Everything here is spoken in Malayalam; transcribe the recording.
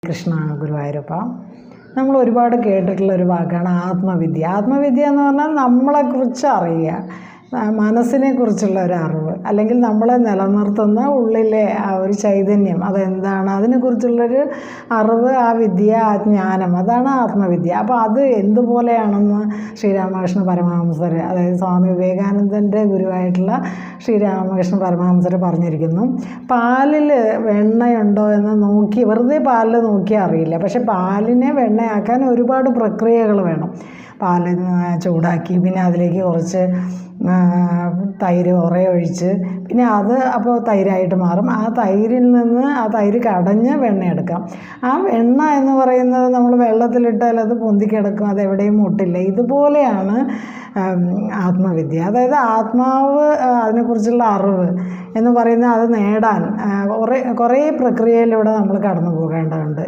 കൃഷ്ണ ഗുരുവായൂരപ്പ. നമ്മൾ ഒരുപാട് കേട്ടിട്ടുള്ളൊരു വാക്കാണ് ആത്മവിദ്യ. ആത്മവിദ്യ എന്ന് പറഞ്ഞാൽ നമ്മളെക്കുറിച്ച് അറിയുക, മനസ്സിനെ കുറിച്ചുള്ള ഒരു അറിവ്, അല്ലെങ്കിൽ നമ്മളെ നിലനിർത്തുന്ന ഉള്ളിലെ ആ ഒരു ചൈതന്യം അതെന്താണ്, അതിനെക്കുറിച്ചുള്ളൊരു അറിവ്, ആ വിദ്യ, ആ ജ്ഞാനം, അതാണ് ആത്മവിദ്യ. അപ്പോൾ അത് എന്തുപോലെയാണെന്ന് ശ്രീരാമകൃഷ്ണ പരമഹംസർ, അതായത് സ്വാമി വിവേകാനന്ദൻ്റെ ഗുരുവായിട്ടുള്ള ശ്രീരാമകൃഷ്ണ പരമഹംസർ പറഞ്ഞിരിക്കുന്നു. പാലിൽ വെണ്ണയുണ്ടോ എന്ന് നോക്കി, വെറുതെ പാലിൽ നോക്കിയാൽ അറിയില്ല. പക്ഷെ പാലിനെ വെണ്ണയാക്കാൻ ഒരുപാട് പ്രക്രിയകൾ വേണം. പാല് ചൂടാക്കി, പിന്നെ അതിലേക്ക് കുറച്ച് തൈര് ഒഴിച്ച്, പിന്നെ അത് അപ്പോൾ തൈരായിട്ട് മാറും. ആ തൈരിൽ നിന്ന് ആ തൈര് കടഞ്ഞ് വെണ്ണയെടുക്കാം. ആ വെണ്ണ എന്ന് പറയുന്നത് നമ്മൾ വെള്ളത്തിലിട്ടാൽ അത് പൊന്തിക്കിടക്കും, അതെവിടെയും മുട്ടില്ല. ഇതുപോലെയാണ് ആത്മവിദ്യ. അതായത് ആത്മാവ്, അതിനെക്കുറിച്ചുള്ള അറിവ് എന്ന് പറയുന്നത്, അത് നേടാൻ കുറേ പ്രക്രിയയിലൂടെ നമ്മൾ കടന്നു പോകേണ്ടതുണ്ട്.